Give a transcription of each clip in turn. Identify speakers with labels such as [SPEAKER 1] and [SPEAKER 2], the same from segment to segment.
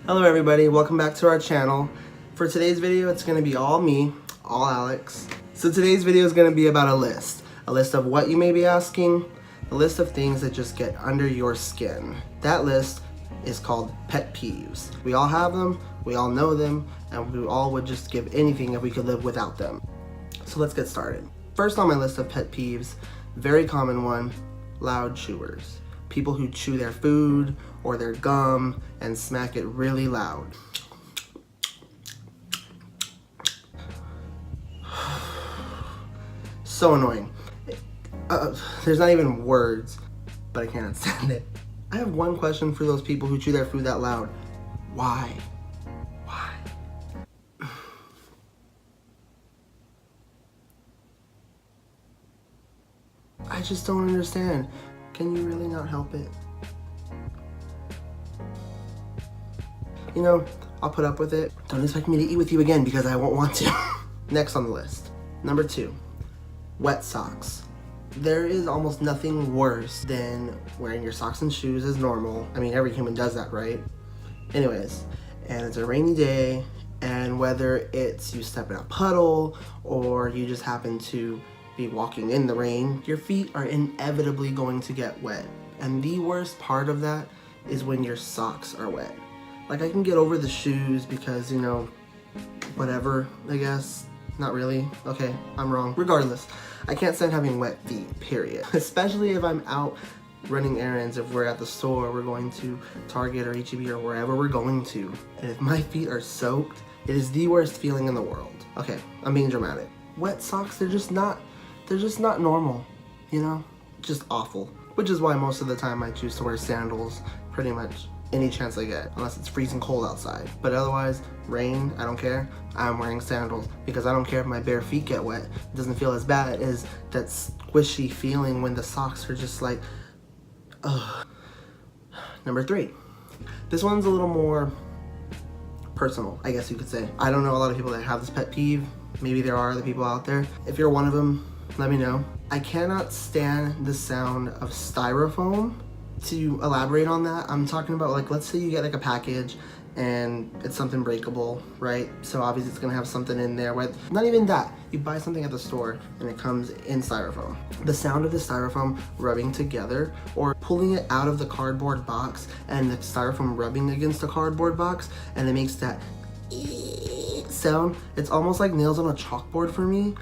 [SPEAKER 1] Hello everybody, welcome back to our channel. For today's video, it's going to be all me, all Alex. So today's video is going to be about a list of what you may be asking, a list of things that just get under your skin. That list is called pet peeves. We all have them, we all know them, and we all would just give anything if we could live without them. So let's get started. First on my list of pet peeves, very common one, loud chewers. People who chew their food or their gum and smack it really loud. So annoying. There's not even words, but I cannot stand it. I have one question for those people who chew their food that loud. Why? Why? I just don't understand. Can you really not help it? You know, I'll put up with it. Don't expect me to eat with you again because I won't want to. Next on the list. Number 2, wet socks. There is almost nothing worse than wearing your socks and shoes as normal. I mean, every human does that, right? Anyways, and it's a rainy day, and whether it's you step in a puddle or you just happen to be walking in the rain, your feet are inevitably going to get wet. And the worst part of that is when your socks are wet. Like, I can get over the shoes because, you know, whatever, I guess. Not really. Okay, I'm wrong. Regardless, I can't stand having wet feet, period. Especially if I'm out running errands, if we're at the store, we're going to Target or HEB or wherever we're going to. And if my feet are soaked, it is the worst feeling in the world. Okay, I'm being dramatic. Wet socks, they're just not normal, you know? Just awful. Which is why most of the time I choose to wear sandals pretty much any chance I get, unless it's freezing cold outside. But otherwise, rain, I don't care. I'm wearing sandals because I don't care if my bare feet get wet. It doesn't feel as bad as that squishy feeling when the socks are just like, ugh. Number 3. This one's a little more personal, I guess you could say. I don't know a lot of people that have this pet peeve. Maybe there are other people out there. If you're one of them, let me know. I cannot stand the sound of styrofoam. To elaborate on that, I'm talking about, like, let's say you get like a package and it's something breakable, right? So obviously it's gonna have something in there with, not even that, you buy something at the store and it comes in styrofoam. The sound of the styrofoam rubbing together or pulling it out of the cardboard box and the styrofoam rubbing against the cardboard box, and it makes that sound. It's almost like nails on a chalkboard for me,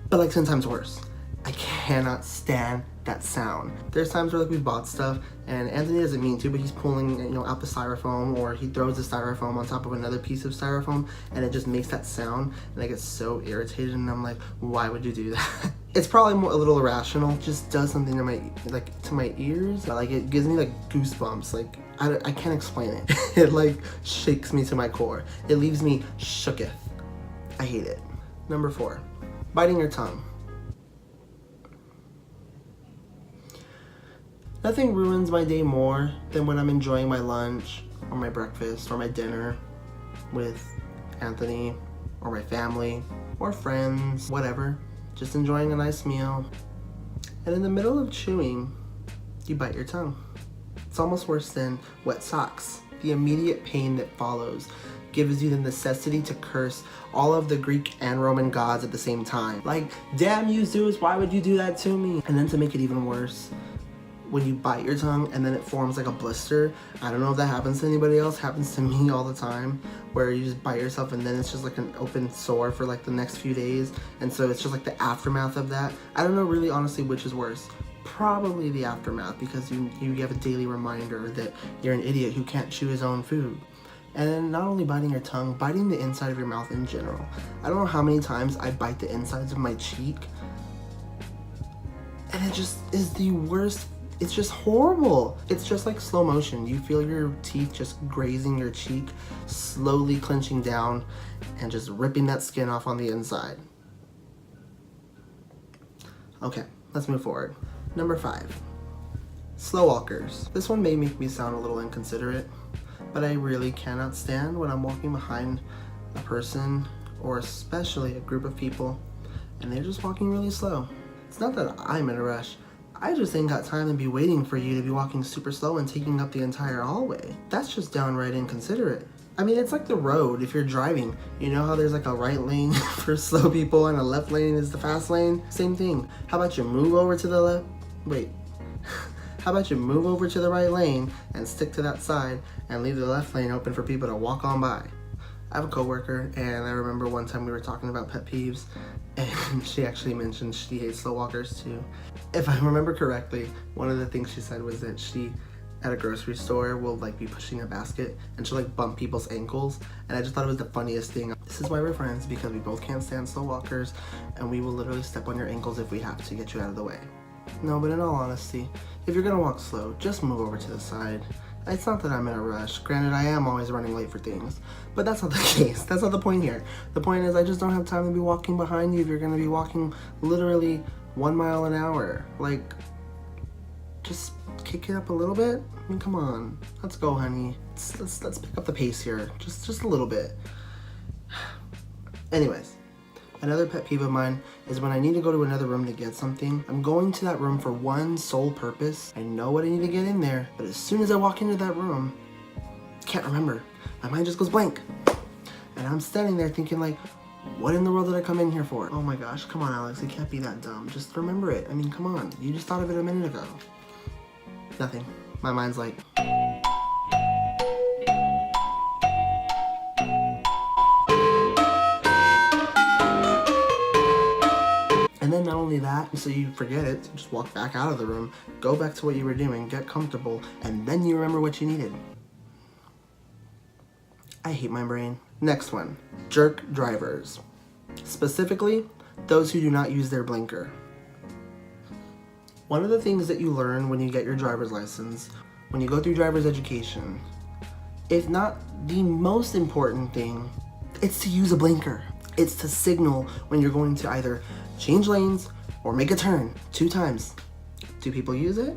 [SPEAKER 1] but like 10 times worse. I cannot stand that sound. There's times where, like, we bought stuff and Anthony doesn't mean to, but he's pulling, you know, out the styrofoam, or he throws the styrofoam on top of another piece of styrofoam and it just makes that sound, and I get so irritated and I'm like, why would you do that? It's probably a little irrational. It just does something to my ears. Like, it gives me like goosebumps. Like, I can't explain it. It like shakes me to my core. It leaves me shooketh. I hate it. Number 4, biting your tongue. Nothing ruins my day more than when I'm enjoying my lunch or my breakfast or my dinner with Anthony or my family or friends, whatever. Just enjoying a nice meal. And in the middle of chewing, you bite your tongue. It's almost worse than wet socks. The immediate pain that follows gives you the necessity to curse all of the Greek and Roman gods at the same time. Like, damn you, Zeus, why would you do that to me? And then to make it even worse, when you bite your tongue and then it forms like a blister. I don't know if that happens to anybody else. It happens to me all the time, where you just bite yourself and then it's just like an open sore for like the next few days. And so it's just like the aftermath of that. I don't know really honestly which is worse. Probably the aftermath, because you have a daily reminder that you're an idiot who can't chew his own food. And then not only biting your tongue, biting the inside of your mouth in general. I don't know how many times I bite the insides of my cheek, and it just is the worst. It's just horrible. It's just like slow motion. You feel your teeth just grazing your cheek, slowly clenching down and just ripping that skin off on the inside. Okay, let's move forward. Number 5, slow walkers. This one may make me sound a little inconsiderate, but I really cannot stand when I'm walking behind a person, or especially a group of people, and they're just walking really slow. It's not that I'm in a rush. I just ain't got time to be waiting for you to be walking super slow and taking up the entire hallway. That's just downright inconsiderate. I mean, it's like the road if you're driving. You know how there's like a right lane for slow people and a left lane is the fast lane? Same thing. How about you move over to the left? Wait. How about you move over to the right lane and stick to that side and leave the left lane open for people to walk on by? I have a coworker, and I remember one time we were talking about pet peeves, and she actually mentioned she hates slow walkers too. If I remember correctly, one of the things she said was that she, at a grocery store, will like be pushing a basket and she'll like bump people's ankles, and I just thought it was the funniest thing. This is why we're friends, because we both can't stand slow walkers, and we will literally step on your ankles if we have to get you out of the way. No, but in all honesty, if you're gonna walk slow, just move over to the side. It's not that I'm in a rush. Granted, I am always running late for things, but that's not the case. That's not the point here. The point is I just don't have time to be walking behind you if you're gonna be walking literally 1 mile an hour. Like, just kick it up a little bit. I mean, come on. Let's go, honey. Let's pick up the pace here. Just a little bit. Anyways. Another pet peeve of mine is when I need to go to another room to get something. I'm going to that room for one sole purpose. I know what I need to get in there, but as soon as I walk into that room, can't remember. My mind just goes blank. And I'm standing there thinking like, what in the world did I come in here for? Oh my gosh, come on, Alex, it can't be that dumb. Just remember it. I mean, come on. You just thought of it a minute ago. Nothing. My mind's like... And then not only that, so you forget it, just walk back out of the room, go back to what you were doing, get comfortable, and then you remember what you needed. I hate my brain. Next one, jerk drivers. Specifically, those who do not use their blinker. One of the things that you learn when you get your driver's license, when you go through driver's education, if not the most important thing, it's to use a blinker. It's to signal when you're going to either change lanes or make a turn 2 times. Do people use it?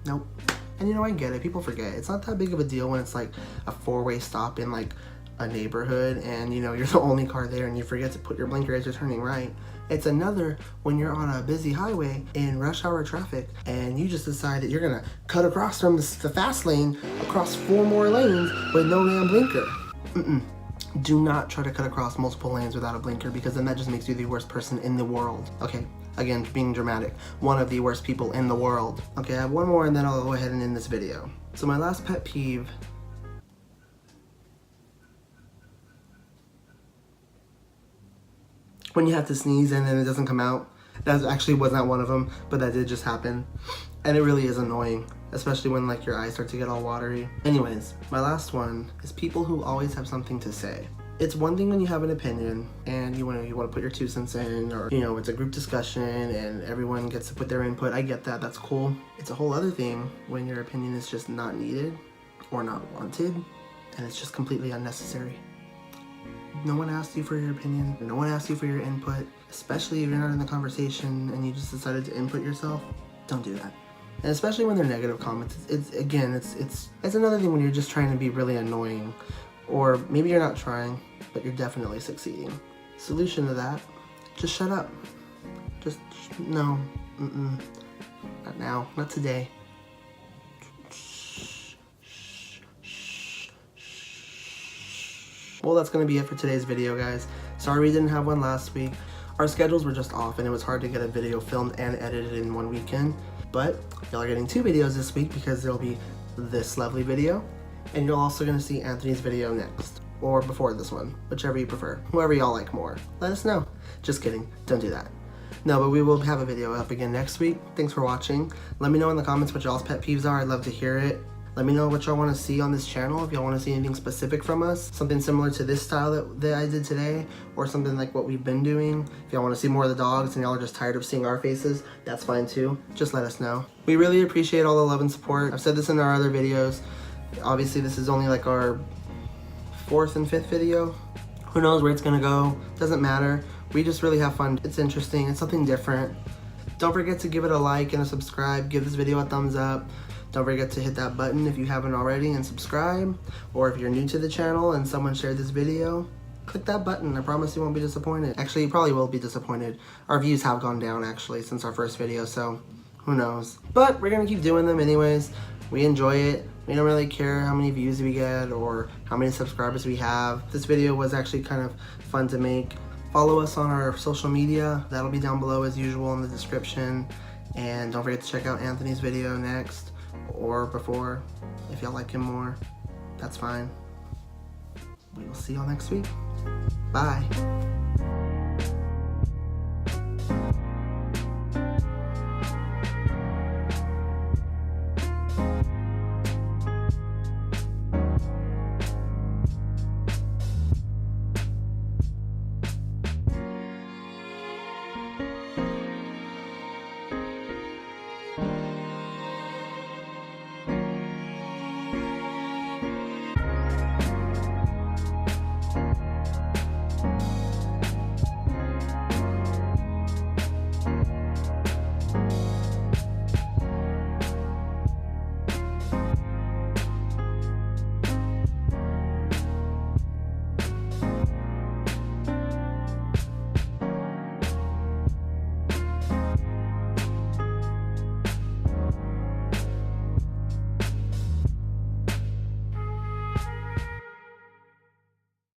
[SPEAKER 1] Nope. And you know, I get it, people forget. It's not that big of a deal when it's like a 4-way stop in like a neighborhood and you know, you're the only car there and you forget to put your blinker as you're turning right. It's another when you're on a busy highway in rush hour traffic and you just decide that you're gonna cut across from the fast lane across 4 more lanes with no damn blinker. Do not try to cut across multiple lanes without a blinker, because then that just makes you the worst person in the world. Okay, again, being dramatic. One of the worst people in the world. Okay, I have one more and then I'll go ahead and end this video. So my last pet peeve. When you have to sneeze and then it doesn't come out. That actually was not one of them, but that did just happen. And it really is annoying, especially when like your eyes start to get all watery. Anyways, my last one is people who always have something to say. It's one thing when you have an opinion and you want to put your 2 cents in, or you know, it's a group discussion and everyone gets to put their input. I get that, that's cool. It's a whole other thing when your opinion is just not needed or not wanted and it's just completely unnecessary. No one asked you for your opinion, no one asked you for your input, especially if you're not in the conversation and you just decided to input yourself. Don't do that. And especially when they're negative comments, it's another thing when you're just trying to be really annoying, or maybe you're not trying, but you're definitely succeeding. Solution to that, just shut up. Just, no, not now, not today. Well, that's gonna be it for today's video, guys. Sorry we didn't have one last week. Our schedules were just off and it was hard to get a video filmed and edited in one weekend. But y'all are getting 2 videos this week because there'll be this lovely video and you're also gonna see Anthony's video next. Or before this one, whichever you prefer. Whoever y'all like more. Let us know. Just kidding, don't do that. No, but we will have a video up again next week. Thanks for watching. Let me know in the comments what y'all's pet peeves are. I'd love to hear it. Let me know what y'all want to see on this channel, if y'all want to see anything specific from us, something similar to this style that I did today, or something like what we've been doing. If y'all want to see more of the dogs and y'all are just tired of seeing our faces, that's fine too. Just let us know. We really appreciate all the love and support. I've said this in our other videos. Obviously this is only like our 4th and 5th video. Who knows where it's gonna go, doesn't matter. We just really have fun. It's interesting, it's something different. Don't forget to give it a like and a subscribe, give this video a thumbs up. Don't forget to hit that button if you haven't already and subscribe, or if you're new to the channel and someone shared this video, click that button. I promise you won't be disappointed. Actually, you probably will be disappointed. Our views have gone down actually since our first video, so Who knows? But we're gonna keep doing them anyways. We enjoy it. We don't really care how many views we get or how many subscribers we have. This video was actually kind of fun to make. Follow us on our social media. That'll be down below as usual in the description. And don't forget to check out Anthony's video next or before. If y'all like him more, that's fine. We will see y'all next week. Bye.